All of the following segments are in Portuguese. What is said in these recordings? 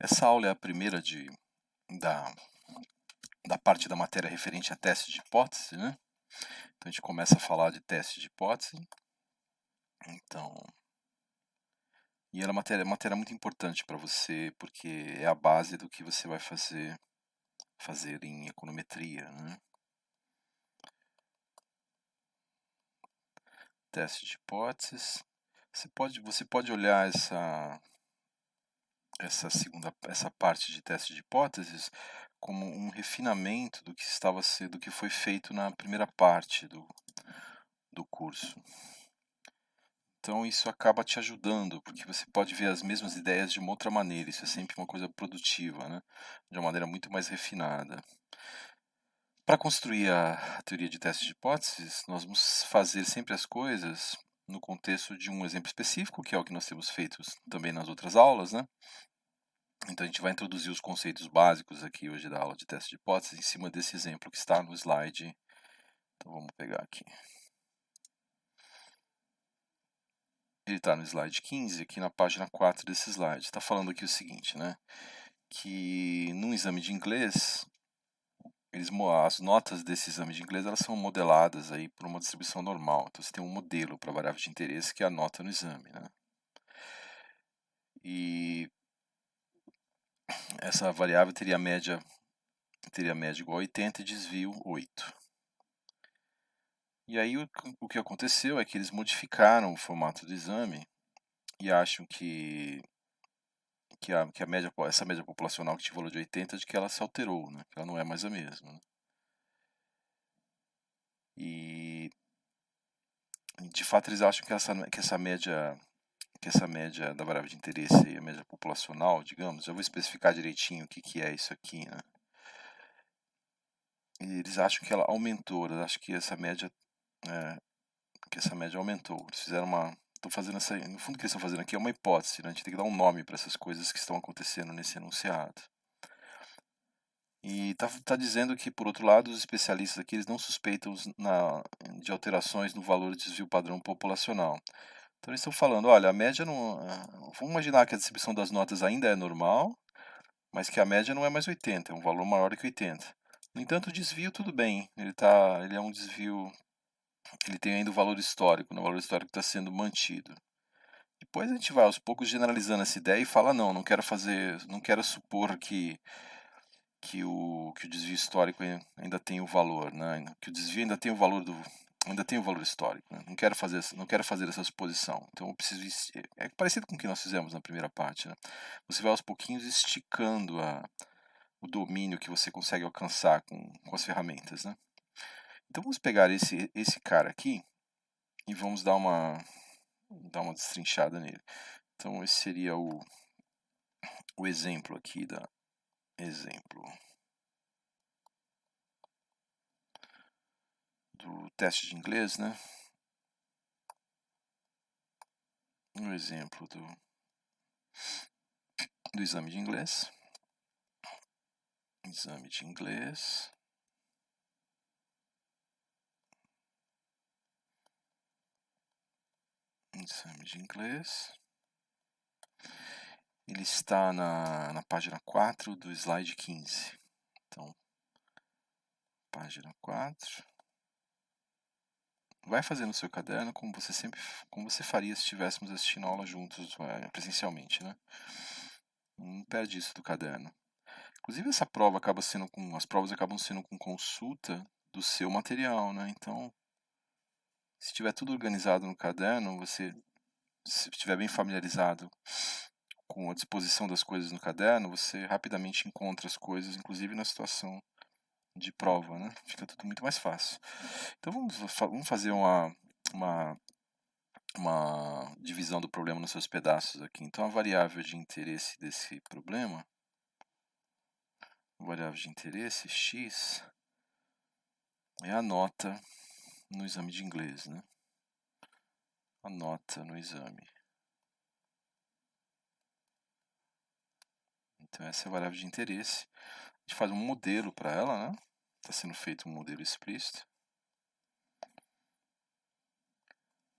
Essa aula é a primeira da, da parte da matéria referente a teste de hipótese, né? Então a gente começa a falar de teste de hipótese. Então, e ela é uma matéria muito importante para você, porque é a base do que você vai fazer em econometria, né? Teste de hipóteses. Você pode olhar essa parte de teste de hipóteses como um refinamento do que foi feito na primeira parte do curso. Então isso acaba te ajudando, porque você pode ver as mesmas ideias de uma outra maneira. Isso é sempre uma coisa produtiva, né? De uma maneira muito mais refinada. Para construir a teoria de teste de hipóteses, nós vamos fazer sempre as coisas no contexto de um exemplo específico, que é o que nós temos feito também nas outras aulas, né? Então a gente vai introduzir os conceitos básicos aqui hoje da aula de teste de hipóteses em cima desse exemplo que está no slide. Então vamos pegar aqui. Ele está no slide 15, aqui na página 4 desse slide. Está falando aqui o seguinte, né? Que num exame de inglês, as notas desse exame de inglês elas são modeladas aí por uma distribuição normal. Então você tem um modelo para a variável de interesse que é a nota no exame, né? E essa variável teria média igual a 80 e desvio 8. E aí o que aconteceu é que eles modificaram o formato do exame e acham que essa média populacional que tinha valor de 80, de que ela se alterou, né? Que ela não é mais a mesma, né? E de fato eles acham que essa média da variável de interesse, a média populacional, digamos, já vou especificar direitinho o que é isso aqui, né? E eles acham que ela aumentou, eles acham que essa média aumentou. Eles fizeram estão fazendo no fundo o que eles estão fazendo aqui é uma hipótese, né? A gente tem que dar um nome para essas coisas que estão acontecendo nesse enunciado. E tá dizendo que, por outro lado, os especialistas aqui eles não suspeitam de alterações no valor de desvio padrão populacional. Então eles estão falando, olha, a média não. Vamos imaginar que a distribuição das notas ainda é normal, mas que a média não é mais 80, é um valor maior do que 80. No entanto, o desvio tudo bem, ele é um desvio, ele tem ainda o valor histórico, né? O valor histórico está sendo mantido. Depois a gente vai aos poucos generalizando essa ideia e fala, não não quero supor que o desvio histórico ainda tem o valor, né? Que o desvio ainda tem o valor histórico, né? Não quero fazer essa suposição. Então eu preciso é parecido com o que nós fizemos na primeira parte, né? Você vai aos pouquinhos esticando o domínio que você consegue alcançar com as ferramentas, né? Então vamos pegar esse cara aqui e vamos dar uma destrinchada nele. Então esse seria o exemplo aqui exemplo do teste de inglês, né? Um exemplo do exame de inglês. Exame de inglês. Exame de inglês. Ele está na página 4 do slide 15. Então, página 4. Vai fazer no seu caderno como você faria se estivéssemos assistindo a aula juntos presencialmente, né? Não perde isso do caderno. Inclusive as provas acabam sendo com consulta do seu material, né? Então, se tiver tudo organizado no caderno, se estiver bem familiarizado com a disposição das coisas no caderno, você rapidamente encontra as coisas, inclusive na situação de prova, né? Fica tudo muito mais fácil. Então vamos fazer uma, uma divisão do problema nos seus pedaços aqui. Então a variável de interesse desse problema, a variável de interesse x, é a nota no exame de inglês, né? A nota no exame. Então essa é a variável de interesse. A gente faz um modelo para ela, né? Está sendo feito um modelo explícito.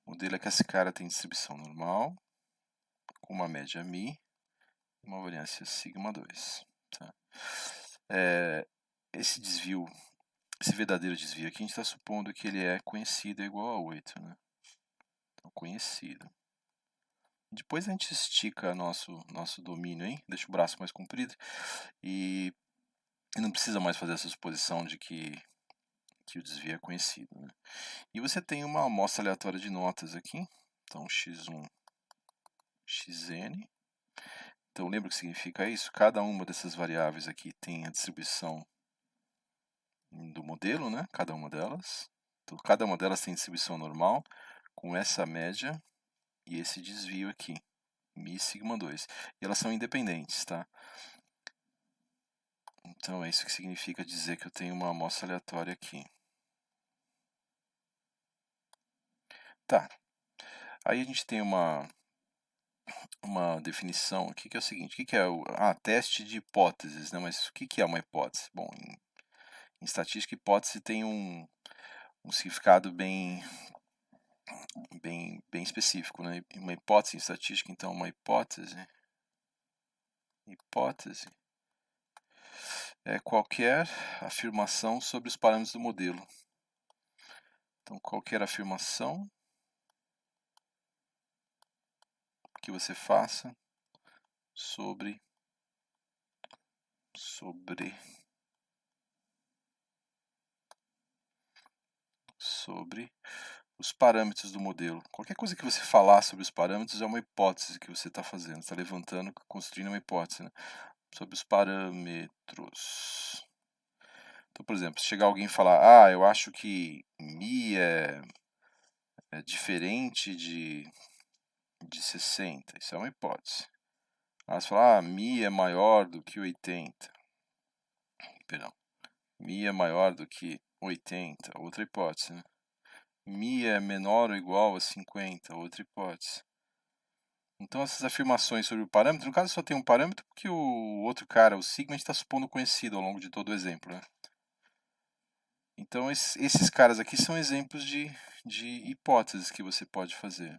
O modelo é que esse cara tem distribuição normal, com uma média μ, uma variância sigma 2. Tá? Esse desvio, esse verdadeiro desvio aqui, a gente está supondo que ele é conhecido, é igual a 8. Né? Então, conhecido. Depois a gente estica nosso domínio, hein? Deixa o braço mais comprido e não precisa mais fazer essa suposição de que o desvio é conhecido. Né? E você tem uma amostra aleatória de notas aqui. Então, x1, xn. Então, lembra o que significa isso? Cada uma dessas variáveis aqui tem a distribuição do modelo, né? Cada uma delas. Então, cada uma delas tem distribuição normal, com essa média e esse desvio aqui, mi sigma 2. E elas são independentes, tá? Então, é isso que significa dizer que eu tenho uma amostra aleatória aqui. Tá. Aí a gente tem uma definição aqui que é o seguinte: o que é o teste de hipóteses, né? Mas o que é uma hipótese? Bom, em estatística, hipótese tem um significado bem específico, né? Uma hipótese em estatística, então, uma hipótese é qualquer afirmação sobre os parâmetros do modelo. Então, qualquer afirmação que você faça sobre os parâmetros do modelo. Qualquer coisa que você falar sobre os parâmetros é uma hipótese que você está fazendo, está levantando, construindo uma hipótese, né? Sobre os parâmetros. Então, por exemplo, se chegar alguém e falar, eu acho que mi é diferente de 60, isso é uma hipótese. Você fala, mi é maior do que 80. Perdão. Mi é maior do que 80, outra hipótese, né? Mi é menor ou igual a 50, outra hipótese. Então, essas afirmações sobre o parâmetro, no caso só tem um parâmetro porque o outro cara, o sigma, a gente está supondo conhecido ao longo de todo o exemplo, né? Então, esses caras aqui são exemplos de hipóteses que você pode fazer.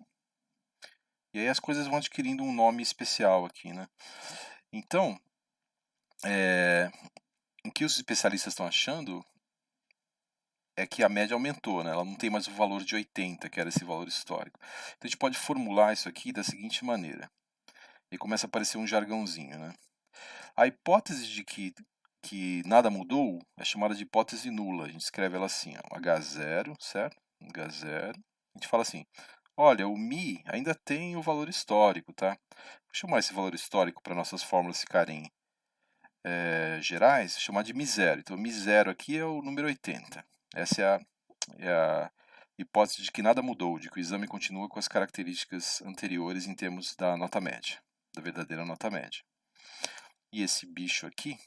E aí as coisas vão adquirindo um nome especial aqui, né? Então, o que os especialistas estão achando é que a média aumentou, né? Ela não tem mais o valor de 80, que era esse valor histórico. Então, a gente pode formular isso aqui da seguinte maneira. E começa a aparecer um jargãozinho, né? A hipótese de que nada mudou é chamada de hipótese nula. A gente escreve ela assim, ó, H0, certo? H0. A gente fala assim, olha, o mi ainda tem o valor histórico, tá? Vou chamar esse valor histórico para nossas fórmulas ficarem gerais, vou chamar de mi0. Então, mi0 aqui é o número 80. Essa é a hipótese de que nada mudou, de que o exame continua com as características anteriores em termos da nota média, da verdadeira nota média. E esse bicho aqui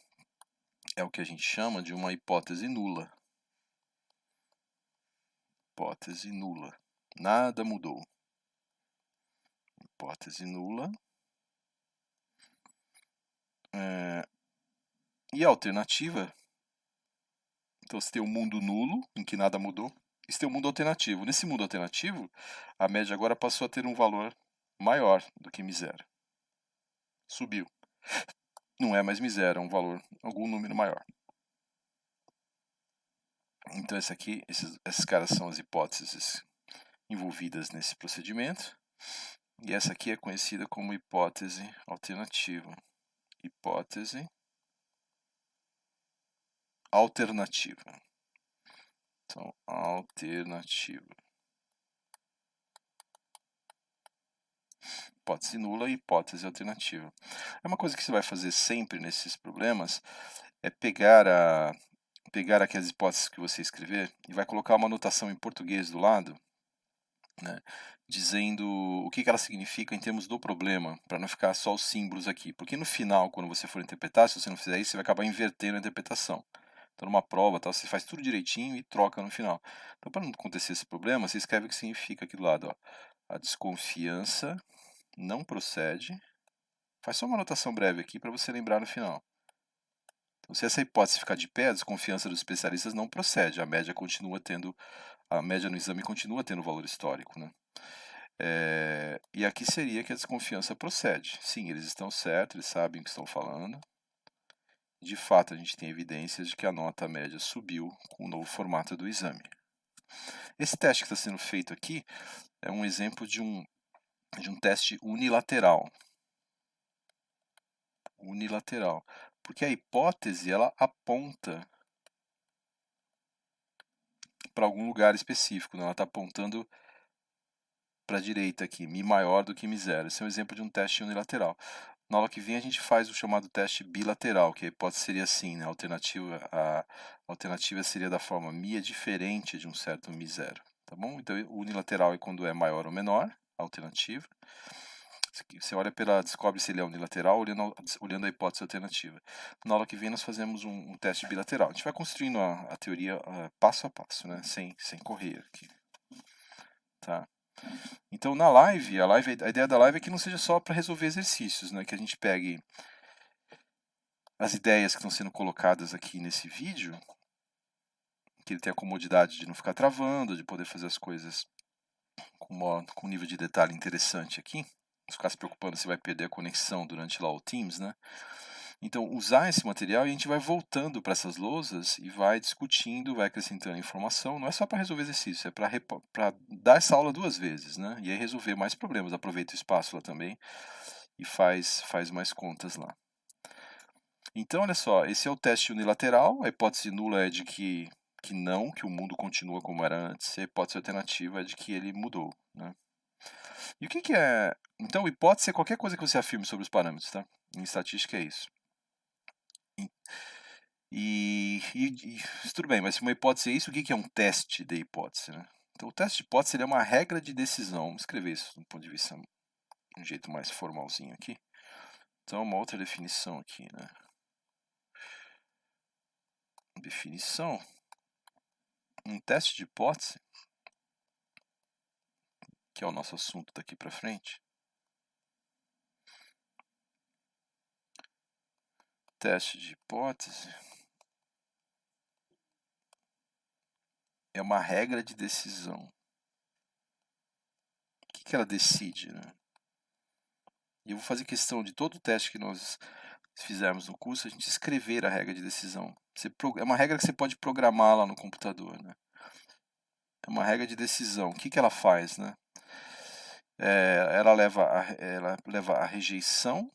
é o que a gente chama de uma hipótese nula. Hipótese nula. Nada mudou. Hipótese nula. E a alternativa, então você tem um mundo nulo, em que nada mudou, e você tem um mundo alternativo. Nesse mundo alternativo, a média agora passou a ter um valor maior do que mi0. Subiu. Não é mais mi0, é um valor, algum número maior. Então esses caras são as hipóteses envolvidas nesse procedimento. E essa aqui é conhecida como hipótese alternativa. Hipótese alternativa. Então, alternativa. Hipótese nula e hipótese alternativa. É uma coisa que você vai fazer sempre nesses problemas é pegar aquelas hipóteses que você escrever e vai colocar uma anotação em português do lado, né, dizendo o que ela significa em termos do problema, para não ficar só os símbolos aqui. Porque no final, quando você for interpretar, se você não fizer isso, você vai acabar invertendo a interpretação. Então, numa prova, você faz tudo direitinho e troca no final. Então, para não acontecer esse problema, você escreve o que significa aqui do lado. Ó. A desconfiança não procede. Faz só uma anotação breve aqui para você lembrar no final. Então, se essa hipótese ficar de pé, a desconfiança dos especialistas não procede. A média no exame continua tendo valor histórico, né? E aqui seria que a desconfiança procede. Sim, eles estão certos, eles sabem o que estão falando. De fato, a gente tem evidências de que a nota média subiu com o novo formato do exame. Esse teste que está sendo feito aqui é um exemplo de um teste unilateral. Unilateral. Porque a hipótese ela aponta para algum lugar específico, né? Ela está apontando para a direita aqui, Mi maior do que Mi zero. Esse é um exemplo de um teste unilateral. Na aula que vem a gente faz o chamado teste bilateral, que a hipótese seria assim, né? A alternativa seria da forma Mi é diferente de um certo Mi zero. Tá bom? Então, o unilateral é quando é maior ou menor, a alternativa. Você olha descobre se ele é unilateral olhando a hipótese alternativa. Na aula que vem nós fazemos um teste bilateral. A gente vai construindo a teoria passo a passo, né? Sem correr aqui. Tá? Então na live, a ideia da live é que não seja só para resolver exercícios, né? Que a gente pegue as ideias que estão sendo colocadas aqui nesse vídeo, que ele tenha a comodidade de não ficar travando, de poder fazer as coisas com um nível de detalhe interessante aqui. Não ficar se preocupando se vai perder a conexão durante lá o Teams, né? Então, usar esse material e a gente vai voltando para essas lousas e vai discutindo, vai acrescentando informação. Não é só para resolver exercício, é para dar essa aula 2 vezes, né? E aí resolver mais problemas. Aproveita o espaço lá também e faz mais contas lá. Então, olha só, esse é o teste unilateral. A hipótese nula é de que não, que o mundo continua como era antes. A hipótese alternativa é de que ele mudou, né? E o que é... Então, hipótese é qualquer coisa que você afirme sobre os parâmetros, tá? Em estatística é isso. Tudo bem, mas se uma hipótese é isso, o que é um teste de hipótese, né? Então, o teste de hipótese é uma regra de decisão. Vamos escrever isso do ponto de vista de um jeito mais formalzinho aqui. Então, uma outra definição aqui, né? Definição. Um teste de hipótese, que é o nosso assunto daqui para frente. Teste de hipótese é uma regra de decisão. O que ela decide, né? E eu vou fazer questão de todo o teste que nós fizermos no curso, a gente escrever a regra de decisão. É uma regra que você pode programar lá no computador, né? É uma regra de decisão. O que ela faz, né? Ela leva a rejeição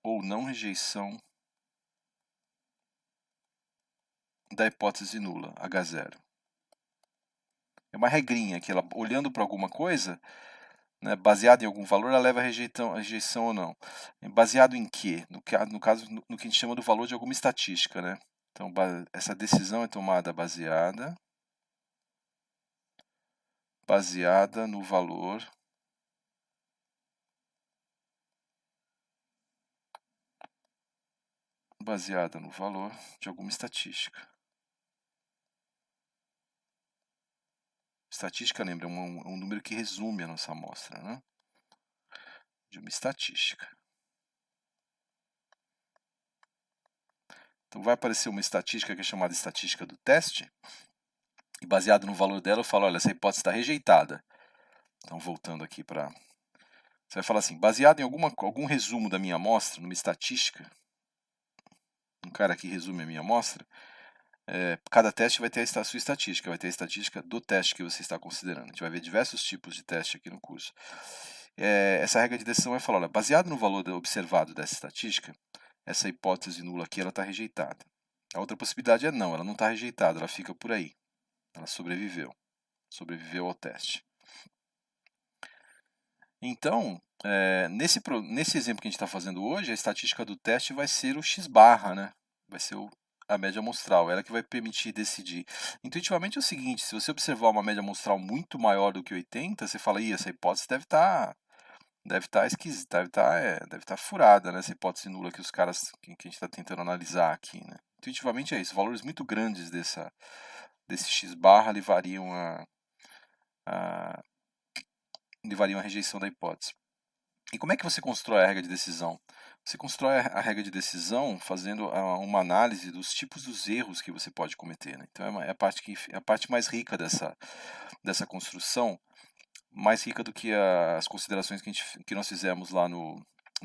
ou não rejeição da hipótese nula, H0. É uma regrinha que ela, olhando para alguma coisa, né, baseado em algum valor, ela leva a rejeição ou não. Baseado em quê? No caso, no que a gente chama do valor de alguma estatística, né? Então, essa decisão é tomada baseada no valor de alguma estatística. Estatística, lembra, é um número que resume a nossa amostra, né? De uma estatística. Então vai aparecer uma estatística que é chamada estatística do teste, e baseado no valor dela eu falo, olha, essa hipótese está rejeitada. Então voltando aqui para... Você vai falar assim, baseado em algum resumo da minha amostra, numa estatística, um cara que resume a minha amostra, cada teste vai ter a sua estatística, vai ter a estatística do teste que você está considerando. A gente vai ver diversos tipos de teste aqui no curso. Essa regra de decisão vai falar, olha, baseado no valor observado dessa estatística, essa hipótese nula aqui ela está rejeitada. A outra possibilidade é não, ela não está rejeitada, ela fica por aí. Ela sobreviveu ao teste. Então, nesse exemplo que a gente está fazendo hoje, a estatística do teste vai ser o x-barra, né? Vai ser a média amostral, ela que vai permitir decidir. Intuitivamente é o seguinte, se você observar uma média amostral muito maior do que 80, você fala, essa hipótese deve estar esquisita, deve estar furada, né? Essa hipótese nula que que a gente está tentando analisar aqui, né? Intuitivamente é isso, valores muito grandes desse x-barra levariam a rejeição da hipótese. E como é que você constrói a regra de decisão? Você constrói a regra de decisão fazendo uma análise dos tipos dos erros que você pode cometer, né? Então é a parte mais rica dessa construção, mais rica do que as considerações que nós fizemos lá no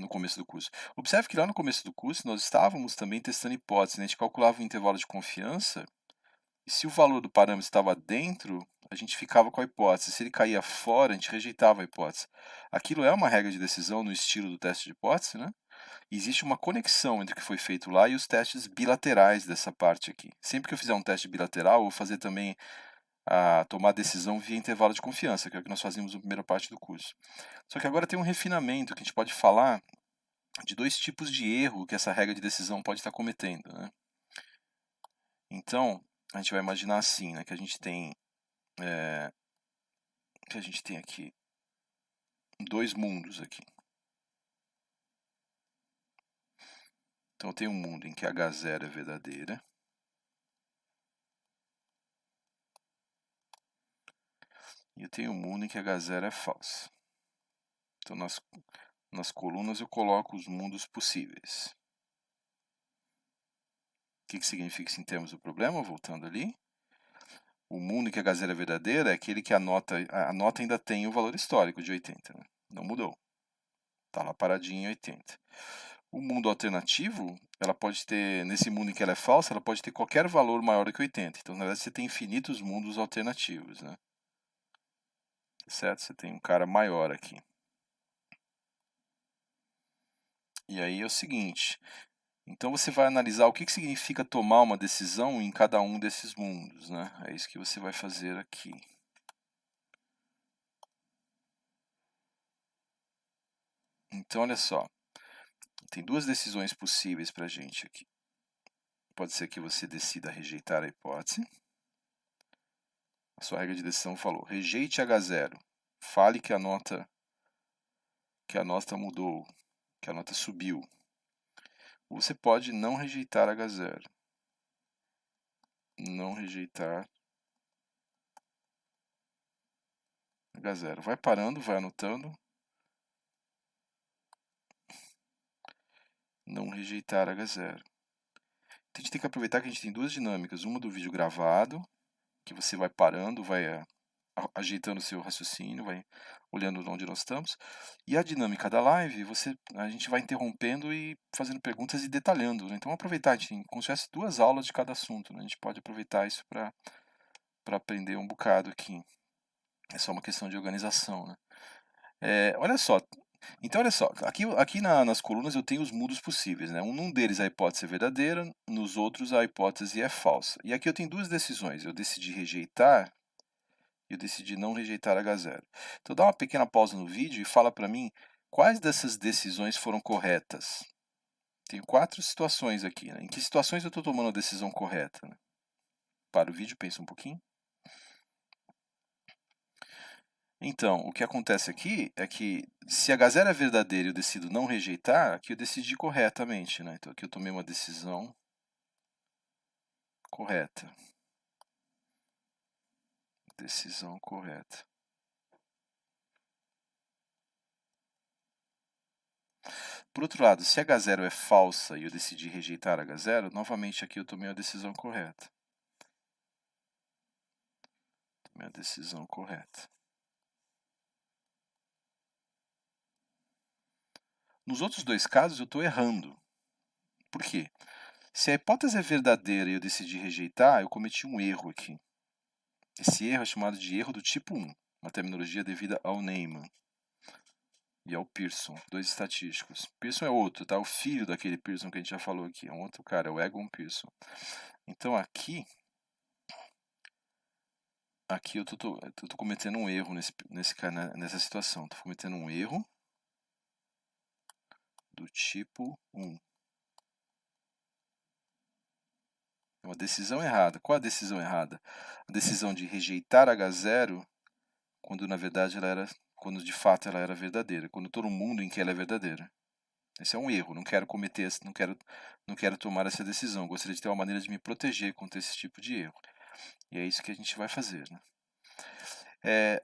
começo do curso. Observe que lá no começo do curso nós estávamos também testando hipóteses, né? A gente calculava o intervalo de confiança e se o valor do parâmetro estava dentro, a gente ficava com a hipótese. Se ele caía fora, a gente rejeitava a hipótese. Aquilo é uma regra de decisão no estilo do teste de hipótese, né? E existe uma conexão entre o que foi feito lá e os testes bilaterais dessa parte aqui. Sempre que eu fizer um teste bilateral, eu vou fazer também a tomar decisão via intervalo de confiança, que é o que nós fazíamos na primeira parte do curso. Só que agora tem um refinamento que a gente pode falar de dois tipos de erro que essa regra de decisão pode estar cometendo, né? Então, a gente vai imaginar assim, né, que a gente tem aqui dois mundos aqui. Então, eu tenho um mundo em que H0 é verdadeira. E eu tenho um mundo em que H0 é falsa. Então, nas colunas eu coloco os mundos possíveis. O que significa isso em termos do problema? Voltando ali. O mundo em que H0 é verdadeira é aquele que a nota ainda tem o valor histórico de 80. Né? Não mudou. Está lá paradinho em 80. O mundo alternativo, ela pode ter, nesse mundo em que ela é falsa, ela pode ter qualquer valor maior do que 80. Então, na verdade, você tem infinitos mundos alternativos. Né? Certo? Você tem um cara maior aqui. E aí é o seguinte, então você vai analisar o que significa tomar uma decisão em cada um desses mundos, né? É isso que você vai fazer aqui. Então, olha só, tem duas decisões possíveis para a gente aqui. Pode ser que você decida rejeitar a hipótese. A sua regra de decisão falou, rejeite H0. Fale que a nota mudou, que a nota subiu. Ou você pode não rejeitar H0. Não rejeitar H0. Vai parando, vai anotando. Não rejeitar H0. Então, a gente tem que aproveitar que a gente tem duas dinâmicas. Uma do vídeo gravado, que você vai parando, vai ajeitando o seu raciocínio, vai olhando onde nós estamos. E a dinâmica da live, a gente vai interrompendo e fazendo perguntas e detalhando. Né? Então, aproveitar, a gente tem como se tivesse duas aulas de cada assunto. Né? A gente pode aproveitar isso para aprender um bocado aqui. É só uma questão de organização. Né? Olha só, então, olha só, aqui nas colunas eu tenho os mundos possíveis, né? Num deles a hipótese é verdadeira, nos outros a hipótese é falsa. E aqui eu tenho duas decisões, eu decidi rejeitar e eu decidi não rejeitar H0. Então dá uma pequena pausa no vídeo e fala para mim quais dessas decisões foram corretas. Tenho 4 situações aqui, né? Em que situações eu estou tomando a decisão correta? Né? Para o vídeo, pensa um pouquinho. Então, o que acontece aqui é que se H0 é verdadeiro e eu decido não rejeitar, aqui eu decidi corretamente, né? Então aqui eu tomei uma decisão correta. Decisão correta. Por outro lado, se H0 é falsa e eu decidi rejeitar H0, novamente aqui eu tomei a decisão correta. Tomei a decisão correta. Nos outros dois casos eu estou errando. Por quê? Se a hipótese é verdadeira e eu decidi rejeitar, eu cometi um erro aqui. Esse erro é chamado de erro do tipo 1, uma terminologia devida ao Neyman e ao Pearson, dois estatísticos. Pearson é outro, tá? O filho daquele Pearson que a gente já falou aqui, é um outro cara, é o Egon Pearson. Então aqui eu tô cometendo um erro nessa situação. Estou cometendo um erro do tipo 1. É uma decisão errada. Qual a decisão errada? A decisão de rejeitar H0 quando na verdade quando de fato ela era verdadeira, quando todo mundo em que ela é verdadeira. Esse é um erro, não quero cometer, não quero tomar essa decisão. Gostaria de ter uma maneira de me proteger contra esse tipo de erro. E é isso que a gente vai fazer, né?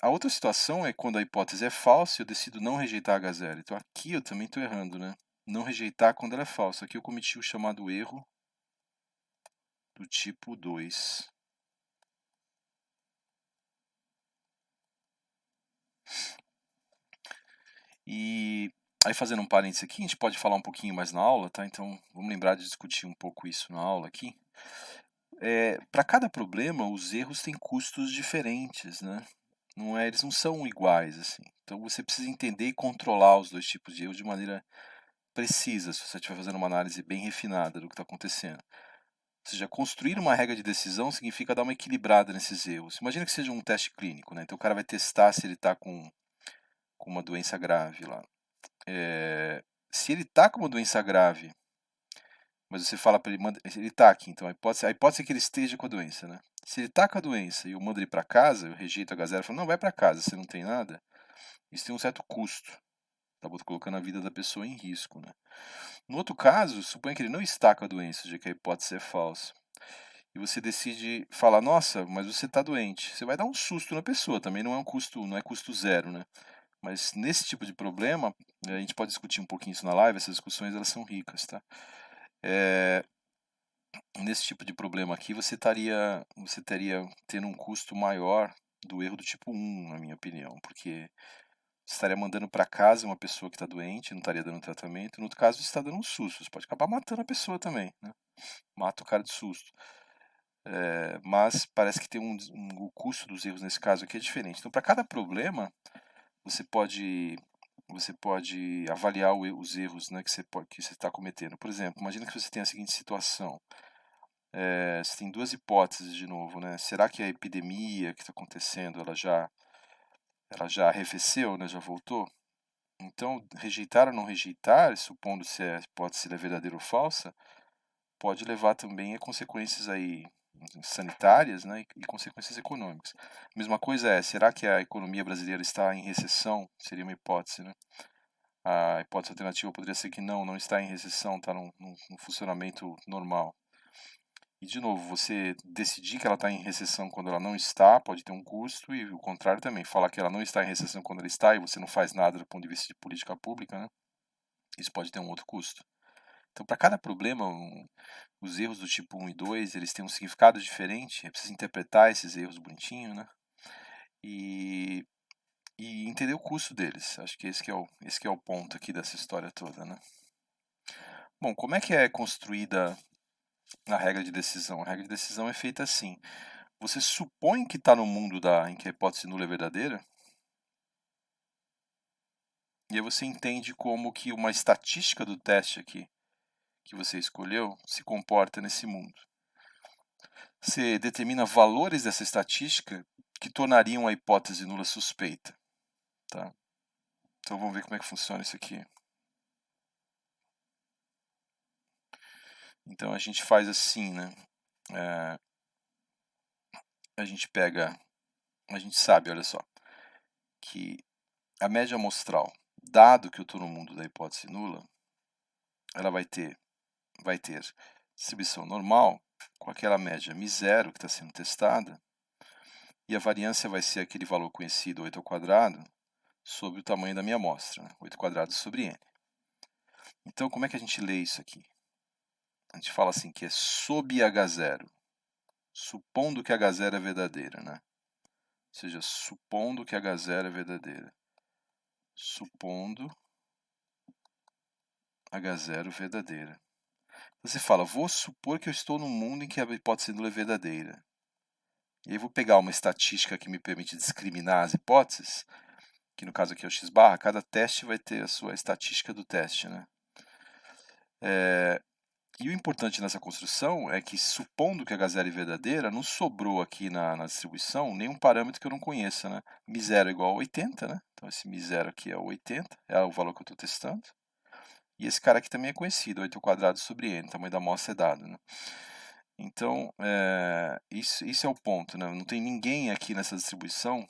A outra situação é quando a hipótese é falsa e eu decido não rejeitar H0. Então aqui eu também estou errando, né? Não rejeitar quando ela é falsa. Aqui eu cometi o chamado erro do tipo 2. E aí, fazendo um parênteses aqui, a gente pode falar um pouquinho mais na aula, tá? Então, vamos lembrar de discutir um pouco isso na aula aqui. Para cada problema, os erros têm custos diferentes, né? Eles não são iguais, assim. Então, você precisa entender e controlar os dois tipos de erros de maneira precisa, se você estiver fazendo uma análise bem refinada do que está acontecendo. Ou seja, construir uma regra de decisão significa dar uma equilibrada nesses erros. Imagina que seja um teste clínico, né? Então, o cara vai testar se ele está com uma doença grave lá. Se ele está com uma doença grave, mas você fala para ele, ele está aqui, então a hipótese é que ele esteja com a doença, né? Se ele está com a doença e eu mando ele para casa, eu rejeito a H0 e falo, não, vai para casa, você não tem nada, isso tem um certo custo. Tá colocando a vida da pessoa em risco, né? No outro caso, suponha que ele não está com a doença, já que a hipótese é falsa. E você decide falar, nossa, mas você está doente. Você vai dar um susto na pessoa, também não é custo zero, né? Mas nesse tipo de problema, a gente pode discutir um pouquinho isso na live, essas discussões elas são ricas, tá? Nesse tipo de problema aqui, você teria tendo um custo maior do erro do tipo 1, na minha opinião, porque você estaria mandando para casa uma pessoa que está doente, não estaria dando tratamento. No outro caso, você está dando um susto, você pode acabar matando a pessoa também, né? Mata o cara de susto. Mas parece que tem o custo dos erros nesse caso aqui é diferente. Então, para cada problema, você pode avaliar os erros, né, que você está cometendo. Por exemplo, imagina que você tem a seguinte situação. Você tem duas hipóteses de novo, né? Será que a epidemia que está acontecendo, ela já arrefeceu, né? Já voltou? Então, rejeitar ou não rejeitar, supondo se a hipótese é verdadeira ou falsa, pode levar também a consequências aí sanitárias, né, e consequências econômicas. A mesma coisa será que a economia brasileira está em recessão? Seria uma hipótese, né? A hipótese alternativa poderia ser que não está em recessão, está num funcionamento normal. E, de novo, você decidir que ela está em recessão quando ela não está, pode ter um custo, e o contrário também, falar que ela não está em recessão quando ela está e você não faz nada do ponto de vista de política pública, né? Isso pode ter um outro custo. Então, para cada problema, os erros do tipo 1 e 2, eles têm um significado diferente, é preciso interpretar esses erros bonitinho, né? E entender o custo deles. Acho que esse que é o ponto aqui dessa história toda, né? Bom, como é que é construída a regra de decisão? A regra de decisão é feita assim. Você supõe que está no mundo em que a hipótese nula é verdadeira, e aí você entende como que uma estatística do teste aqui que você escolheu se comporta nesse mundo. Você determina valores dessa estatística que tornariam a hipótese nula suspeita. Tá? Então vamos ver como é que funciona isso aqui. Então a gente faz assim, né? A gente sabe, olha só, que a média amostral, dado que eu estou no mundo da hipótese nula, ela vai ter distribuição normal com aquela média μ0 que está sendo testada, e a variância vai ser aquele valor conhecido, 8 ao quadrado, sobre o tamanho da minha amostra, né? 8 quadrados sobre n. Então, como é que a gente lê isso aqui? A gente fala assim que é sob H0, supondo que H0 é verdadeira, né? Ou seja, supondo que H0 é verdadeira. Supondo H0 verdadeira. Você fala, vou supor que eu estou num mundo em que a hipótese nula é verdadeira. E aí vou pegar uma estatística que me permite discriminar as hipóteses, que no caso aqui é o x barra, cada teste vai ter a sua estatística do teste, né? E o importante nessa construção é que, supondo que a H0 é verdadeira, não sobrou aqui na distribuição nenhum parâmetro que eu não conheça, né? μ0 é igual a 80, né? Então esse μ0 aqui é o 80, é o valor que eu estou testando. E esse cara aqui também é conhecido, 8 ao quadrado sobre n, o tamanho da amostra é dado, né? Então, isso é o ponto, né? Não tem ninguém aqui nessa distribuição,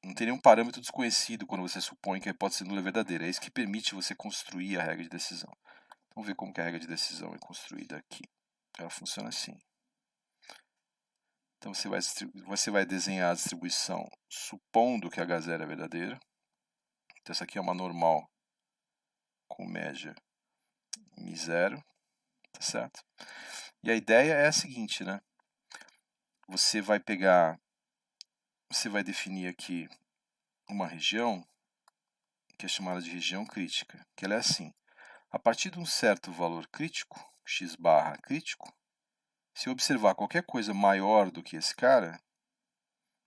não tem nenhum parâmetro desconhecido quando você supõe que a hipótese nula é verdadeira. É isso que permite você construir a regra de decisão. Vamos ver como que a regra de decisão é construída aqui. Ela funciona assim. Então você vai desenhar a distribuição supondo que H0 é verdadeira. Então essa aqui é uma normal com média μ0, tá certo? E a ideia é a seguinte, né? Você vai definir aqui uma região que é chamada de região crítica, que ela é assim: a partir de um certo valor crítico, x barra crítico, se eu observar qualquer coisa maior do que esse cara,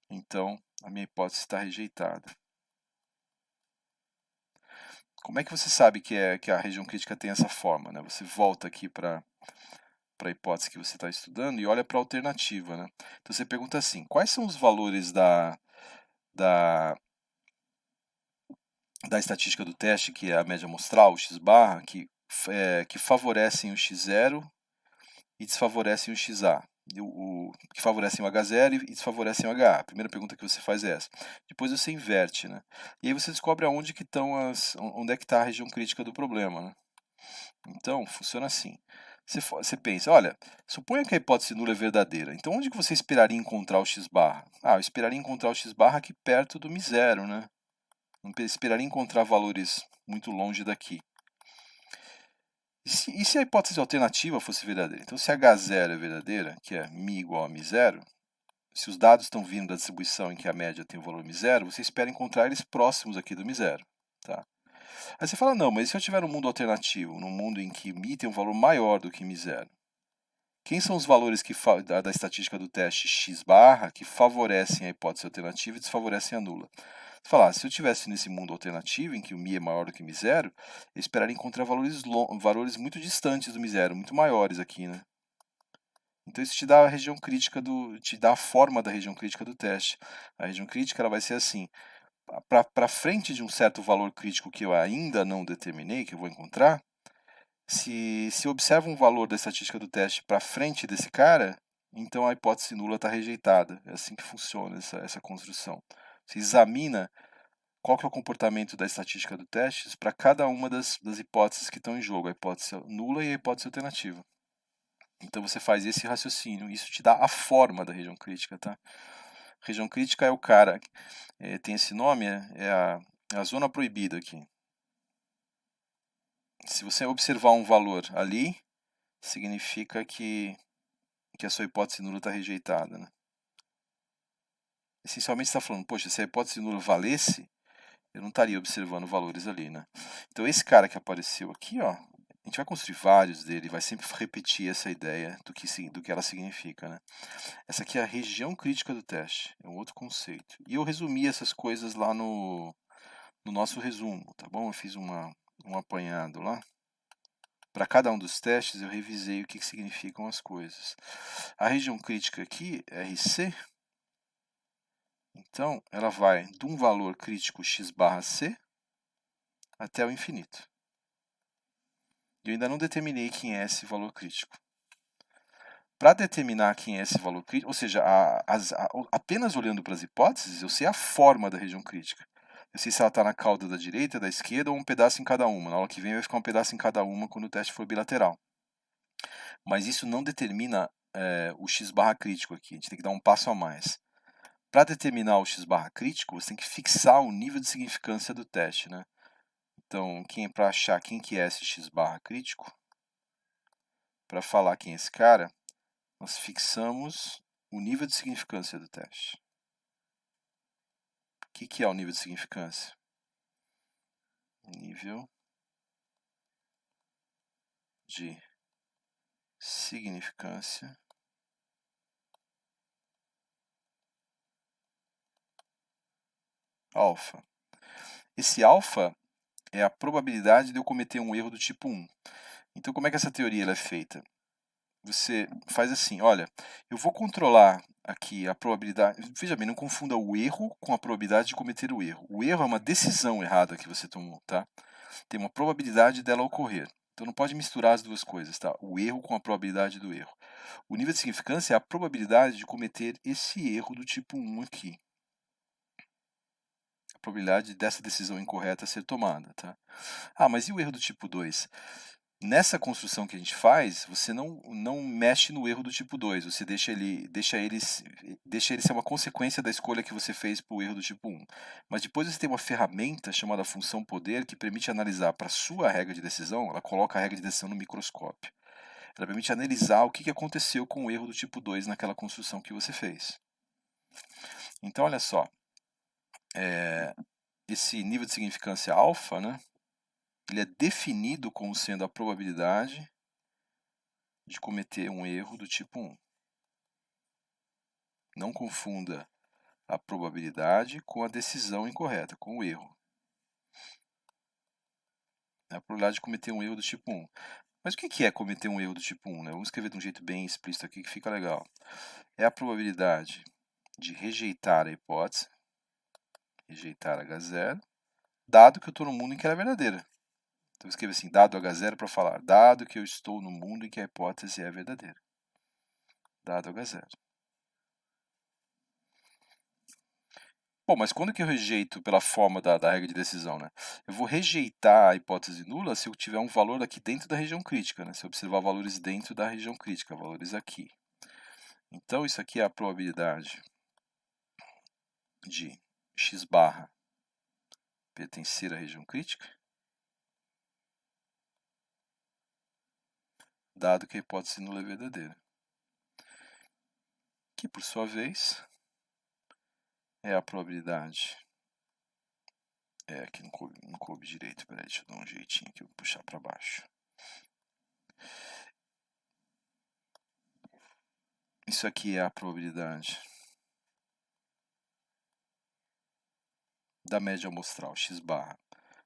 então a minha hipótese está rejeitada. Como é que você sabe que a região crítica tem essa forma, né? Você volta aqui para a hipótese que você está estudando e olha para a alternativa, né? Então você pergunta assim: quais são os valores da, da estatística do teste, que é a média amostral, o x barra, que favorecem o x0 e desfavorecem o xa, que favorecem o H0 e desfavorecem o HA. A primeira pergunta que você faz é essa. Depois você inverte, né? E aí você descobre onde é que está a região crítica do problema, né? Então, funciona assim. Você pensa, olha, suponha que a hipótese nula é verdadeira. Então, onde que você esperaria encontrar o x barra? Ah, eu esperaria encontrar o x barra aqui perto do μ0, né? Não esperaria encontrar valores muito longe daqui. E se a hipótese alternativa fosse verdadeira? Então, se H0 é verdadeira, que é μ igual a μ0, se os dados estão vindo da distribuição em que a média tem o valor μ0, você espera encontrar eles próximos aqui do μ0. Tá? Aí você fala, não, mas e se eu tiver um mundo alternativo, num mundo em que μ tem um valor maior do que μ0? Quem são os valores da estatística do teste x barra que favorecem a hipótese alternativa e desfavorecem a nula? Você fala, se eu estivesse nesse mundo alternativo, em que o μ é maior do que μ0, eu esperaria encontrar valores muito distantes do μ0, muito maiores aqui, né? Então isso te dá a região crítica te dá a forma da região crítica do teste. A região crítica ela vai ser assim: para frente de um certo valor crítico que eu ainda não determinei, que eu vou encontrar, se eu observo um valor da estatística do teste para frente desse cara, então a hipótese nula está rejeitada. É assim que funciona essa construção. Você examina qual que é o comportamento da estatística do teste para cada uma das hipóteses que estão em jogo, a hipótese nula e a hipótese alternativa. Então você faz esse raciocínio, isso te dá a forma da região crítica, tá? Região crítica é o cara, tem esse nome, é a zona proibida aqui. Se você observar um valor ali, significa que a sua hipótese nula está rejeitada, né? Essencialmente está falando, poxa, se a hipótese nula valesse, eu não estaria observando valores ali, né? Então esse cara que apareceu aqui, ó, a gente vai construir vários dele, vai sempre repetir essa ideia do que ela significa, né? Essa aqui é a região crítica do teste, é um outro conceito. E eu resumi essas coisas lá no nosso resumo, tá bom? Eu fiz um apanhado lá. Para cada um dos testes, eu revisei o que significam as coisas. A região crítica aqui, RC, então ela vai de um valor crítico x barra C até o infinito. E eu ainda não determinei quem é esse valor crítico. Para determinar quem é esse valor crítico, ou seja, apenas olhando para as hipóteses, eu sei a forma da região crítica. Eu sei se ela está na cauda da direita, da esquerda ou um pedaço em cada uma. Na aula que vem vai ficar um pedaço em cada uma quando o teste for bilateral. Mas isso não determina o x barra crítico aqui. A gente tem que dar um passo a mais. Para determinar o x barra crítico, você tem que fixar o nível de significância do teste, né? Então, para achar quem que é esse x barra crítico, para falar quem é esse cara, nós fixamos o nível de significância do teste. O que é o nível de significância? Nível de significância alfa. Esse alfa é a probabilidade de eu cometer um erro do tipo 1. Então, como é que essa teoria ela é feita? Você faz assim, olha, eu vou controlar aqui a probabilidade, veja bem, não confunda o erro com a probabilidade de cometer o erro. O erro é uma decisão errada que você tomou, tá? Tem uma probabilidade dela ocorrer. Então não pode misturar as duas coisas, tá? O erro com a probabilidade do erro. O nível de significância é a probabilidade de cometer esse erro do tipo 1 aqui. A probabilidade dessa decisão incorreta ser tomada, tá? Ah, mas e o erro do tipo 2? Nessa construção que a gente faz, você não mexe no erro do tipo 2, você deixa ele ser uma consequência da escolha que você fez para o erro do tipo 1. Mas depois você tem uma ferramenta chamada função poder que permite analisar para a sua regra de decisão, ela coloca a regra de decisão no microscópio. Ela permite analisar o que aconteceu com o erro do tipo 2 naquela construção que você fez. Então, olha só, esse nível de significância alfa, né, ele é definido como sendo a probabilidade de cometer um erro do tipo 1. Não confunda a probabilidade com a decisão incorreta, com o erro. É a probabilidade de cometer um erro do tipo 1. Mas o que é cometer um erro do tipo 1? Né? Vamos escrever de um jeito bem explícito aqui que fica legal. É a probabilidade de rejeitar a hipótese, rejeitar H0, dado que eu estou no mundo em que ela é verdadeira. Então eu escrevo assim, dado H0 para falar, dado que eu estou no mundo em que a hipótese é verdadeira. Dado H0. Bom, mas quando que eu rejeito pela forma da regra de decisão, né? Eu vou rejeitar a hipótese nula se eu tiver um valor aqui dentro da região crítica, né? Se eu observar valores dentro da região crítica, valores aqui. Então, isso aqui é a probabilidade de x barra pertencer à região crítica, dado que a hipótese nula é verdadeira. Que, por sua vez, é a probabilidade... aqui não coube direito, peraí, deixa eu dar um jeitinho aqui, vou puxar para baixo. Isso aqui é a probabilidade da média amostral, x barra,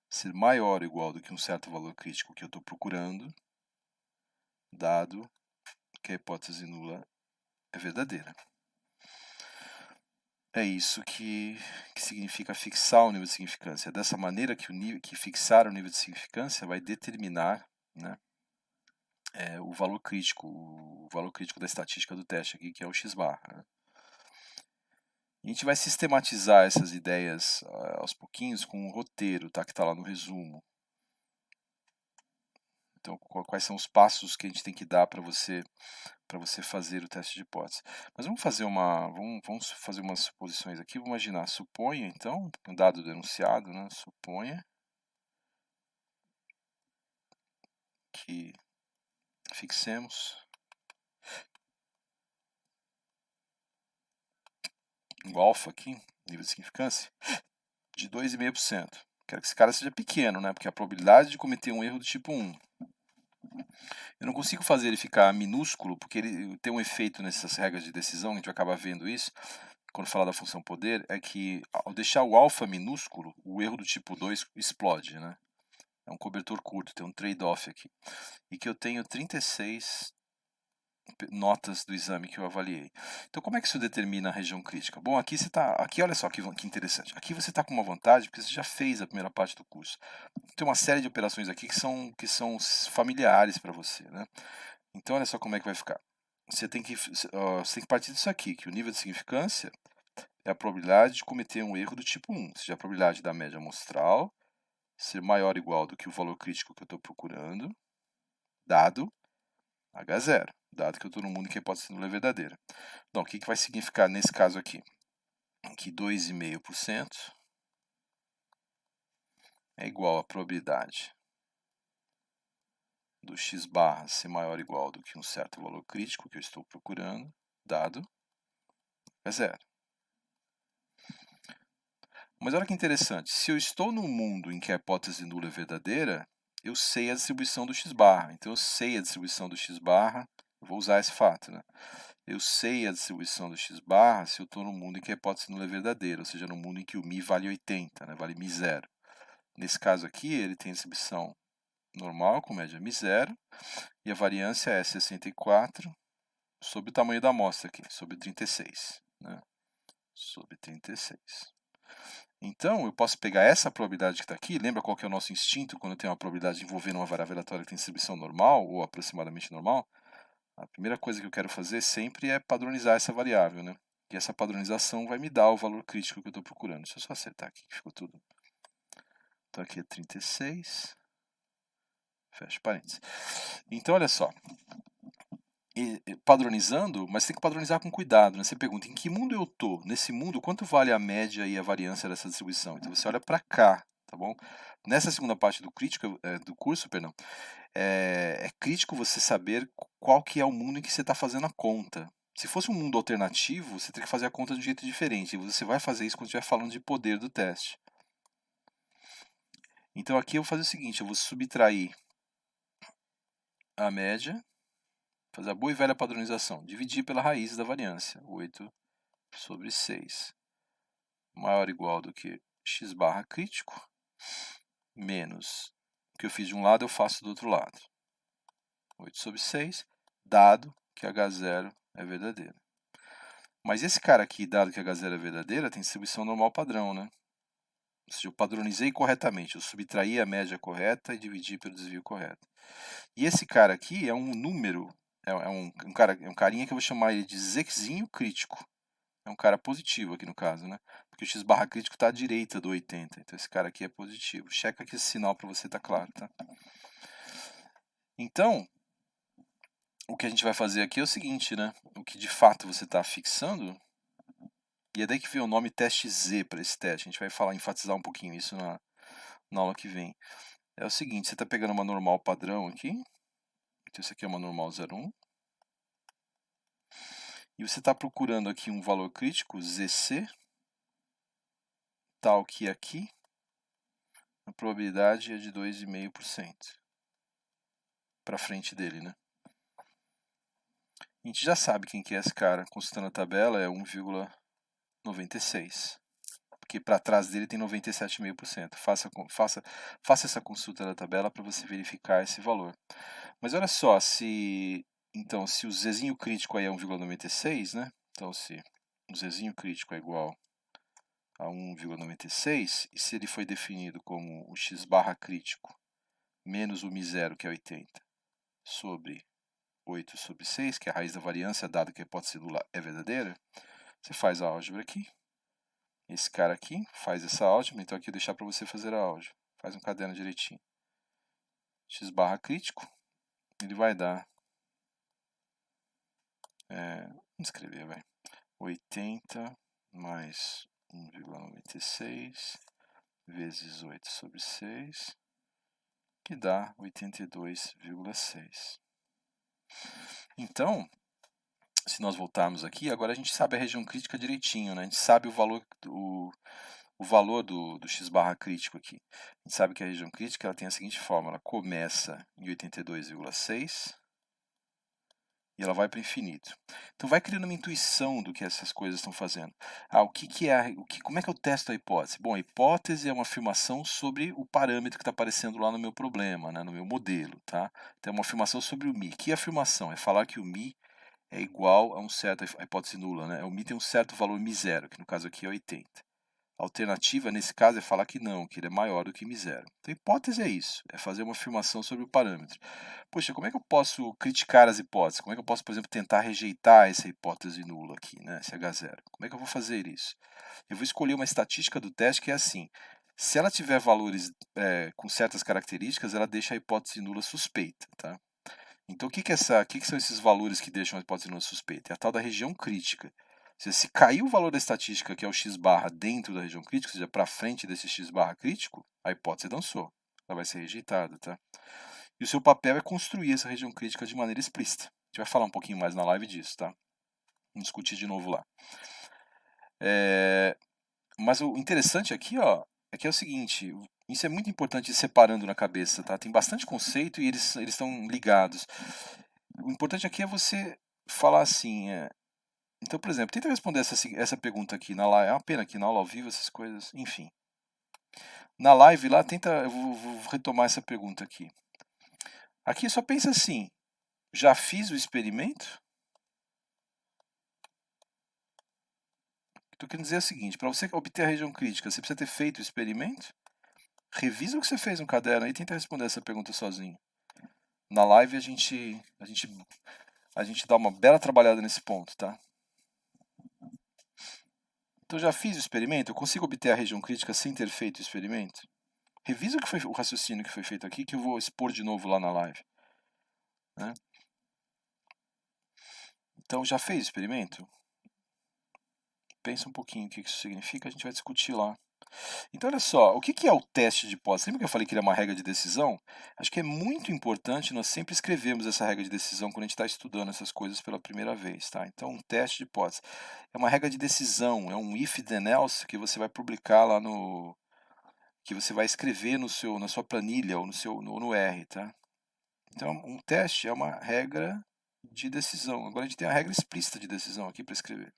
ser maior ou igual do que um certo valor crítico que eu estou procurando, dado que a hipótese nula é verdadeira. É isso que significa fixar o nível de significância. É dessa maneira que fixar o nível de significância vai determinar, né, o valor crítico da estatística do teste aqui, que é o x barra. Né? A gente vai sistematizar essas ideias aos pouquinhos com um roteiro, tá, que está lá no resumo. Então, quais são os passos que a gente tem que dar para você fazer o teste de hipótese. Mas vamos fazer umas suposições aqui. Vamos imaginar, suponha então, um dado do enunciado, né? Suponha que fixemos o alfa aqui, nível de significância, de 2,5%. Quero que esse cara seja pequeno, né? Porque a probabilidade de cometer um erro do tipo 1. Eu não consigo fazer ele ficar minúsculo, porque ele tem um efeito nessas regras de decisão, a gente vai acabar vendo isso, quando falar da função poder, é que ao deixar o alfa minúsculo, o erro do tipo 2 explode, né? É um cobertor curto, tem um trade-off aqui. E que eu tenho 36 notas do exame que eu avaliei. Então, como é que isso determina a região crítica? Bom, aqui você tá, aqui olha só que interessante. Aqui você está com uma vantagem porque você já fez a primeira parte do curso. Tem uma série de operações aqui que são familiares para você, né? Então, olha só como é que vai ficar. Você tem que partir disso aqui, que o nível de significância é a probabilidade de cometer um erro do tipo 1, ou seja, a probabilidade da média amostral ser maior ou igual do que o valor crítico que eu estou procurando, dado H0, dado que eu estou no mundo em que a hipótese nula é verdadeira. Então, o que vai significar nesse caso aqui? Que 2,5% é igual à probabilidade do x barra ser maior ou igual do que um certo valor crítico que eu estou procurando, dado H0. Mas olha que interessante, se eu estou no mundo em que a hipótese nula é verdadeira, eu sei a distribuição do x barra. Então, eu sei a distribuição do x barra, eu vou usar esse fato, né? Eu sei a distribuição do x barra se eu estou no mundo em que a hipótese nula é verdadeira, ou seja, no mundo em que o μ vale 80, né? Vale μ0. Nesse caso aqui, ele tem distribuição normal, com média μ0, e a variância é 64 sobre o tamanho da amostra aqui, sobre 36, né? Sobre 36. Então, eu posso pegar essa probabilidade que está aqui, lembra qual que é o nosso instinto quando tem uma probabilidade envolvendo uma variável aleatória que tem distribuição normal, ou aproximadamente normal? A primeira coisa que eu quero fazer sempre é padronizar essa variável, né? E essa padronização vai me dar o valor crítico que eu estou procurando. Deixa eu só acertar aqui, que ficou tudo. Então, aqui é 36. Fecha parênteses. Então, olha só. Padronizando, mas tem que padronizar com cuidado, né? Você pergunta, em que mundo eu estou? Nesse mundo, quanto vale a média e a variância dessa distribuição? Então, você olha para cá, tá bom? Nessa segunda parte do curso, é crítico você saber qual que é o mundo em que você está fazendo a conta. Se fosse um mundo alternativo, você teria que fazer a conta de um jeito diferente. E você vai fazer isso quando estiver falando de poder do teste. Então aqui eu vou fazer o seguinte, eu vou subtrair a média, fazer a boa e velha padronização, dividir pela raiz da variância, 8 sobre 6, maior ou igual do que x barra crítico, menos o que eu fiz de um lado eu faço do outro lado. 8 sobre 6, dado que H0 é verdadeira. Mas esse cara aqui, dado que H0 é verdadeira, tem distribuição normal padrão, né? Ou seja, eu padronizei corretamente, eu subtraí a média correta e dividi pelo desvio correto. E esse cara aqui é um número, é um carinha que eu vou chamar ele de zzinho crítico. É um cara positivo aqui no caso, né? Porque o x barra crítico está à direita do 80, então esse cara aqui é positivo. Checa aqui esse sinal para você estar claro, tá? Então, o que a gente vai fazer aqui é o seguinte, né? O que de fato você está fixando, e é daí que vem o nome teste Z para esse teste. A gente vai enfatizar um pouquinho isso na aula que vem. É o seguinte, você está pegando uma normal padrão aqui, então isso aqui é uma normal 0,1, e você está procurando aqui um valor crítico, ZC, tal que aqui, a probabilidade é de 2,5%. Para frente dele, né? A gente já sabe quem que é esse cara, consultando a tabela, é 1,96. Porque para trás dele tem 97,5%. Faça essa consulta da tabela para você verificar esse valor. Mas olha só, então, se o Zzinho crítico aí é 1,96, né? Então, se o Zzinho crítico é igual a 1,96, e se ele foi definido como o x barra crítico menos o μ0, que é 80, sobre 8 sobre 6, que é a raiz da variância, dado que a hipótese nula é verdadeira, você faz a álgebra aqui. Esse cara aqui faz essa álgebra, então aqui eu vou deixar para você fazer a álgebra. Faz um caderno direitinho. X barra crítico, ele vai dar, vamos escrever, vai, 80 mais 1,96 vezes 8 sobre 6, que dá 82,6. Então, se nós voltarmos aqui, agora a gente sabe a região crítica direitinho, né? A gente sabe o valor do x barra crítico aqui. A gente sabe que a região crítica ela tem a seguinte forma, ela começa em 82,6 e ela vai para o infinito. Então vai criando uma intuição do que essas coisas estão fazendo. Como é que eu testo a hipótese? Bom, a hipótese é uma afirmação sobre o parâmetro que está aparecendo lá no meu problema, né, no meu modelo. Tá? Então é uma afirmação sobre o μ. Que afirmação? É falar que o μ é igual a um certo, a hipótese nula, né? O μ tem um certo valor μ0, que no caso aqui é 80. A alternativa, nesse caso, é falar que não, que ele é maior do que μ0. Então, a hipótese é isso, é fazer uma afirmação sobre o parâmetro. Poxa, como é que eu posso criticar as hipóteses? Como é que eu posso, por exemplo, tentar rejeitar essa hipótese nula aqui, né, esse H0? Como é que eu vou fazer isso? Eu vou escolher uma estatística do teste que é assim, se ela tiver valores com certas características, ela deixa a hipótese nula suspeita, tá? Então, o que são esses valores que deixam a hipótese nula suspeita? É a tal da região crítica. Se cair o valor da estatística, que é o x barra, dentro da região crítica, ou seja, para frente desse x barra crítico, a hipótese dançou. Ela vai ser rejeitada, tá? E o seu papel é construir essa região crítica de maneira explícita. A gente vai falar um pouquinho mais na live disso, tá? Vamos discutir de novo lá. Mas o interessante aqui, ó, é que é o seguinte, isso é muito importante ir separando na cabeça, tá? Tem bastante conceito e eles estão ligados. O importante aqui é você falar assim, então, por exemplo, tenta responder essa pergunta aqui na live. É uma pena que na aula ao vivo essas coisas, enfim. Na live lá, eu vou retomar essa pergunta aqui. Aqui só pensa assim, já fiz o experimento? Estou querendo dizer o seguinte, para você obter a região crítica, você precisa ter feito o experimento? Revisa o que você fez no caderno e tenta responder essa pergunta sozinho. Na live a gente dá uma bela trabalhada nesse ponto, tá? Então já fiz o experimento? Eu consigo obter a região crítica sem ter feito o experimento? Revisa o raciocínio que foi feito aqui, que eu vou expor de novo lá na live. Né? Então, já fez o experimento? Pensa um pouquinho o que isso significa, a gente vai discutir lá. Então, olha só, o que é o teste de hipótese? Lembra que eu falei que ele é uma regra de decisão? Acho que é muito importante nós sempre escrevermos essa regra de decisão quando a gente está estudando essas coisas pela primeira vez. Tá? Então, um teste de hipótese é uma regra de decisão, é um if then else que você vai publicar lá que você vai escrever na sua planilha ou no R, tá? Então, um teste é uma regra de decisão. Agora a gente tem a regra explícita de decisão aqui para escrever.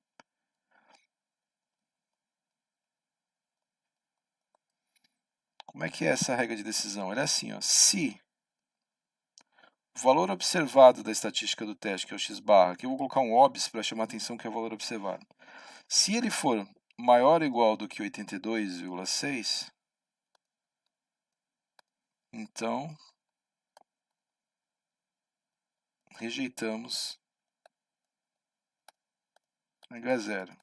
Como é que é essa regra de decisão? Ela é assim, ó, se o valor observado da estatística do teste, que é o x barra, aqui eu vou colocar um OBS para chamar a atenção que é o valor observado. Se ele for maior ou igual do que 82,6, então rejeitamos H0.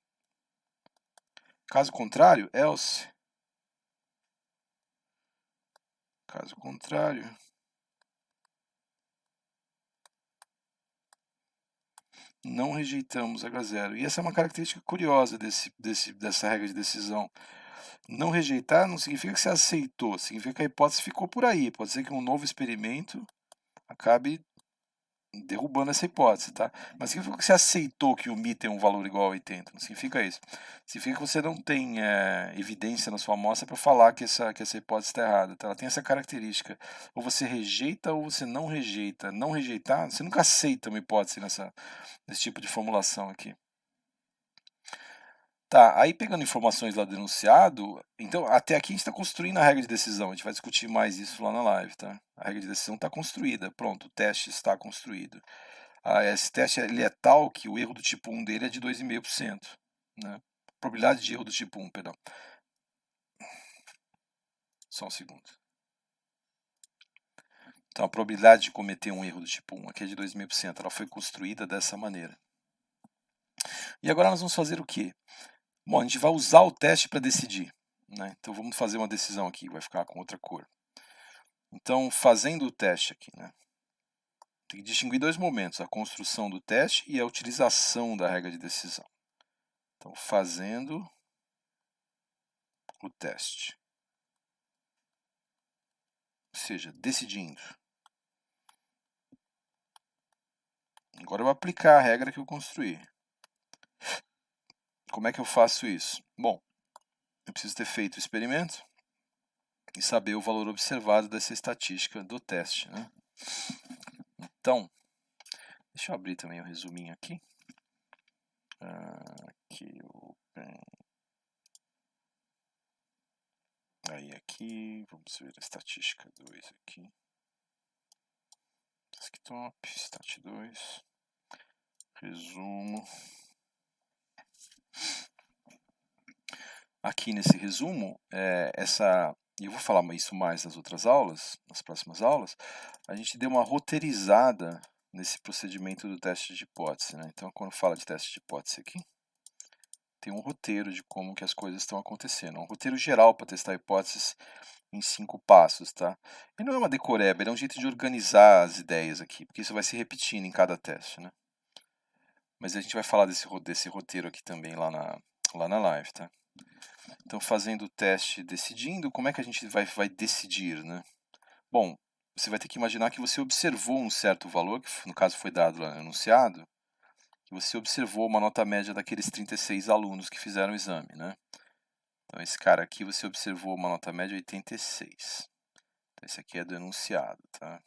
Caso contrário, else. Caso contrário, não rejeitamos H0. E essa é uma característica curiosa dessa regra de decisão. Não rejeitar não significa que você aceitou, significa que a hipótese ficou por aí. Pode ser que um novo experimento acabe derrubando essa hipótese, tá? Mas significa que você aceitou que o Mi tem um valor igual a 80. Não significa isso. Significa que você não tem evidência na sua amostra para falar que essa hipótese está errada. Tá? Ela tem essa característica. Ou você rejeita ou você não rejeita. Não rejeitar, você nunca aceita uma hipótese nesse tipo de formulação aqui. Tá, aí pegando informações lá do enunciado, então até aqui a gente está construindo a regra de decisão, a gente vai discutir mais isso lá na live, tá? A regra de decisão está construída, pronto, o teste está construído. Esse teste ele é tal que o erro do tipo 1 dele é de 2,5%, né? Probabilidade de erro do tipo 1, perdão. Só um segundo. Então a probabilidade de cometer um erro do tipo 1 aqui é de 2,5%, ela foi construída dessa maneira. E agora nós vamos fazer o quê? Bom, a gente vai usar o teste para decidir, né? Então vamos fazer uma decisão aqui, vai ficar com outra cor. Então, fazendo o teste aqui, né? Tem que distinguir dois momentos, a construção do teste e a utilização da regra de decisão. Então, fazendo o teste. Ou seja, decidindo. Agora eu vou aplicar a regra que eu construí. Como é que eu faço isso? Bom, eu preciso ter feito o experimento e saber o valor observado dessa estatística do teste, né? Então, deixa eu abrir também o resuminho aqui. Aqui, aí aqui, vamos ver a estatística 2 aqui. Desktop, stat 2, resumo. Aqui nesse resumo, eu vou falar isso mais nas outras aulas, nas próximas aulas, a gente deu uma roteirizada nesse procedimento do teste de hipótese, né? Então, quando fala de teste de hipótese aqui, tem um roteiro de como que as coisas estão acontecendo. Um roteiro geral para testar hipóteses em 5 passos, tá? E não é uma decoreba, ele é um jeito de organizar as ideias aqui, porque isso vai se repetindo em cada teste, né? Mas a gente vai falar desse roteiro aqui também lá na live, tá? Então, fazendo o teste decidindo, como é que a gente vai decidir, né? Bom, você vai ter que imaginar que você observou um certo valor, que no caso foi dado lá no enunciado, que você observou uma nota média daqueles 36 alunos que fizeram o exame, né? Então, esse cara aqui você observou uma nota média 86. Então, esse aqui é do enunciado, tá?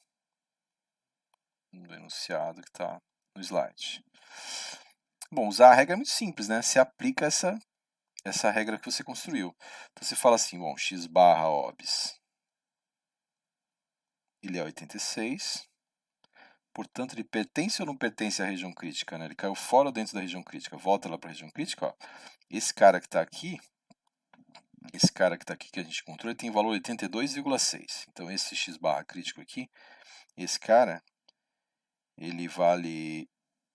Do enunciado que está no slide. Bom, usar a regra é muito simples, né? Você aplica essa regra que você construiu. Então, você fala assim, bom, x barra obs, ele é 86. Portanto, ele pertence ou não pertence à região crítica, né? Ele caiu fora ou dentro da região crítica? Volta lá para a região crítica, ó. Esse cara que está aqui, que a gente encontrou, ele tem valor 82,6. Então, esse x barra crítico aqui, esse cara, ele vale...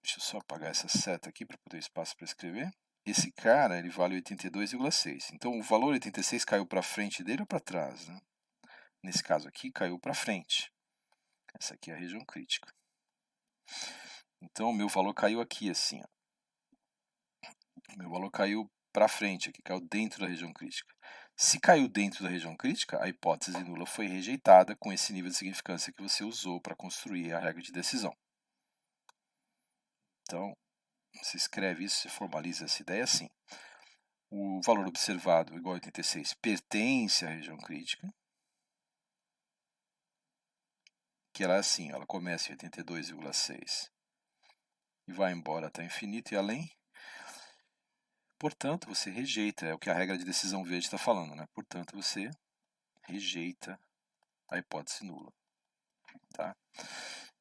Deixa eu só apagar essa seta aqui para poder ter espaço para escrever. Esse cara, ele vale 82,6. Então, o valor 86 caiu para frente dele ou para trás, né? Nesse caso aqui, caiu para frente. Essa aqui é a região crítica. Então, o meu valor caiu aqui, assim, ó. O meu valor caiu para frente, aqui caiu dentro da região crítica. Se caiu dentro da região crítica, a hipótese nula foi rejeitada com esse nível de significância que você usou para construir a regra de decisão. Então, você escreve isso, você formaliza essa ideia assim. o valor observado igual a 86 pertence à região crítica, que ela é assim, ela começa em 82,6 e vai embora até infinito e além. Portanto, você rejeita, é o que a regra de decisão verde está falando, né? Portanto, você rejeita a hipótese nula. Tá?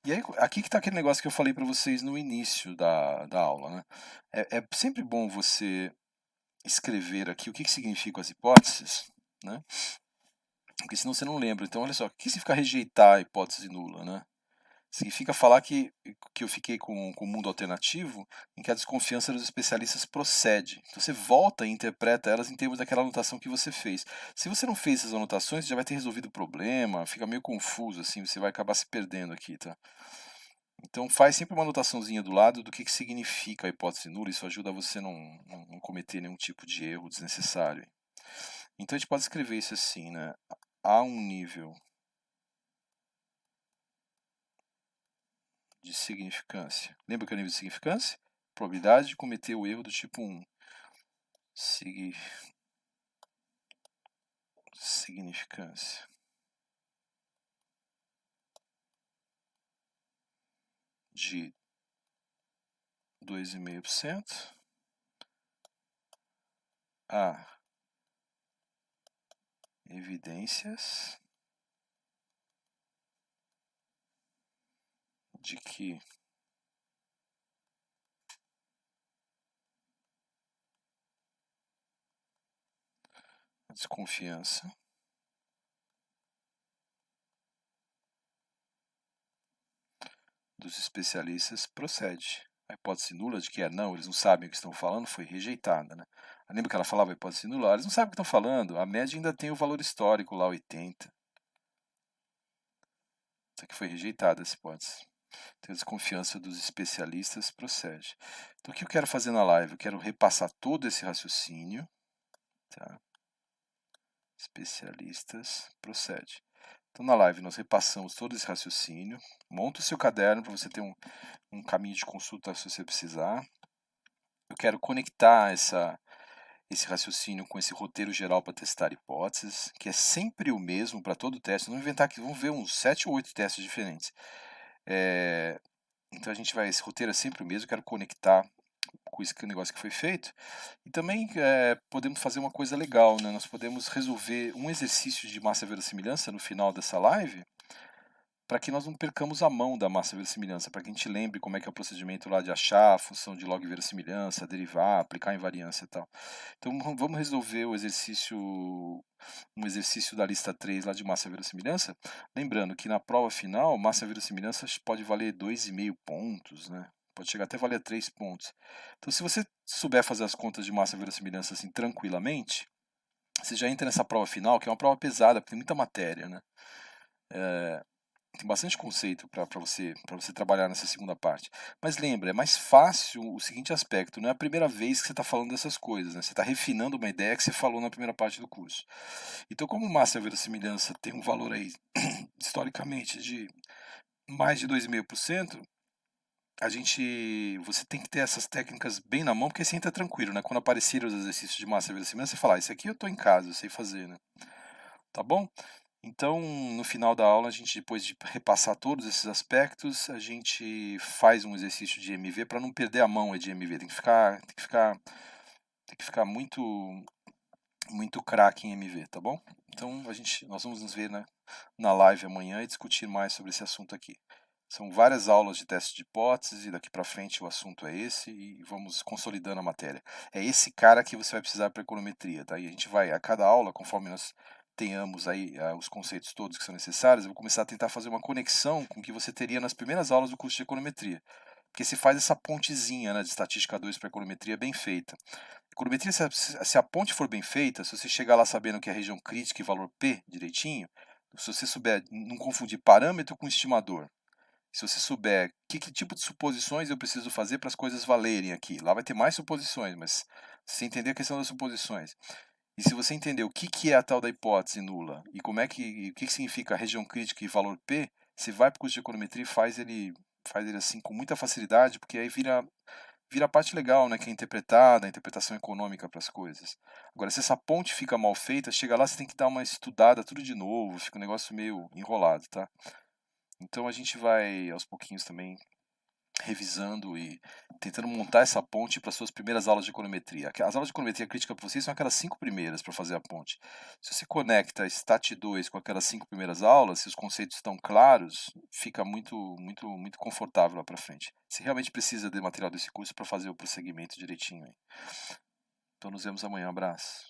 E aí, aqui que está aquele negócio que eu falei para vocês no início da aula. Né? É sempre bom você escrever aqui o que significam as hipóteses, né? Porque senão você não lembra. Então, olha só, o que significa rejeitar a hipótese nula? Né? Significa falar que eu fiquei com o mundo alternativo em que a desconfiança dos especialistas procede. Então você volta e interpreta elas em termos daquela anotação que você fez. Se você não fez essas anotações, já vai ter resolvido o problema, fica meio confuso, assim, você vai acabar se perdendo aqui, tá? Então faz sempre uma anotaçãozinha do lado do que significa a hipótese nula, isso ajuda você a não cometer nenhum tipo de erro desnecessário. Então a gente pode escrever isso assim, né? Há um nível de significância. Lembra que é o nível de significância? Probabilidade de cometer o erro do tipo 1. Significância de 2,5% a evidências de que a desconfiança dos especialistas procede. A hipótese nula de que não, eles não sabem o que estão falando, foi rejeitada. Né? Lembra que ela falava a hipótese nula? Eles não sabem o que estão falando, a média ainda tem o valor histórico lá, 80. Isso aqui foi rejeitada essa hipótese. Então, a desconfiança dos especialistas procede. Então, o que eu quero fazer na live? Eu quero repassar todo esse raciocínio. Tá? Especialistas procede. Então, na live, nós repassamos todo esse raciocínio. Monta o seu caderno para você ter um caminho de consulta se você precisar. Eu quero conectar esse raciocínio com esse roteiro geral para testar hipóteses, que é sempre o mesmo para todo teste. Vamos inventar aqui, vamos ver uns 7 ou 8 testes diferentes. Então esse roteiro é sempre o mesmo, eu quero conectar com esse negócio que foi feito. E também podemos fazer uma coisa legal, né? Nós podemos resolver um exercício de massa-verossimilhança no final dessa live, para que nós não percamos a mão da massa-verossimilhança, para que a gente lembre como é que é o procedimento lá de achar a função de log-verossimilhança, derivar, aplicar invariância e tal. Então vamos resolver um exercício da lista 3 lá de massa-verossimilhança, lembrando que na prova final, massa-verossimilhança pode valer 2,5 pontos, né? Pode chegar até valer 3 pontos. Então se você souber fazer as contas de massa-verossimilhança assim tranquilamente, você já entra nessa prova final, que é uma prova pesada, porque tem muita matéria, né? Tem bastante conceito para você trabalhar nessa segunda parte. Mas lembra, é mais fácil o seguinte aspecto, não é a primeira vez que você está falando dessas coisas, né? Você está refinando uma ideia que você falou na primeira parte do curso. Então, como massa e verossimilhança tem um valor aí, historicamente, de mais de 2,5%, você tem que ter essas técnicas bem na mão, porque você entra tranquilo, né? Quando aparecerem os exercícios de massa e verossimilhança, você fala, isso aqui eu estou em casa, eu sei fazer, né? Tá bom? Então, no final da aula, a gente, depois de repassar todos esses aspectos, a gente faz um exercício de MV para não perder a mão de MV. Tem que ficar muito craque em MV, tá bom? Então, nós vamos nos ver na live amanhã e discutir mais sobre esse assunto aqui. São várias aulas de teste de hipótese, e daqui para frente o assunto é esse e vamos consolidando a matéria. É esse cara que você vai precisar para econometria, tá? E a gente vai, a cada aula, conforme nós tenhamos aí os conceitos todos que são necessários, eu vou começar a tentar fazer uma conexão com o que você teria nas primeiras aulas do curso de econometria. Porque se faz essa pontezinha, né, de estatística 2 para econometria bem feita. Econometria, se a ponte for bem feita, se você chegar lá sabendo que é a região crítica e valor P direitinho, se você souber não confundir parâmetro com estimador, se você souber que tipo de suposições eu preciso fazer para as coisas valerem aqui, lá vai ter mais suposições, mas se você entender a questão das suposições, e se você entender o que é a tal da hipótese nula e o que significa a região crítica e valor P, você vai para o curso de econometria e faz ele assim com muita facilidade, porque aí vira vira a parte legal, né? Que é interpretar, a interpretação econômica para as coisas. Agora, se essa ponte fica mal feita, chega lá, você tem que dar uma estudada tudo de novo, fica um negócio meio enrolado, tá? Então a gente vai aos pouquinhos também revisando e tentando montar essa ponte para suas primeiras aulas de econometria. As aulas de econometria crítica para vocês são aquelas 5 primeiras para fazer a ponte. Se você conecta Stat 2 com aquelas 5 primeiras aulas, se os conceitos estão claros, fica muito confortável lá para frente. Você realmente precisa de material desse curso para fazer o prosseguimento direitinho aí. Então nos vemos amanhã, abraço.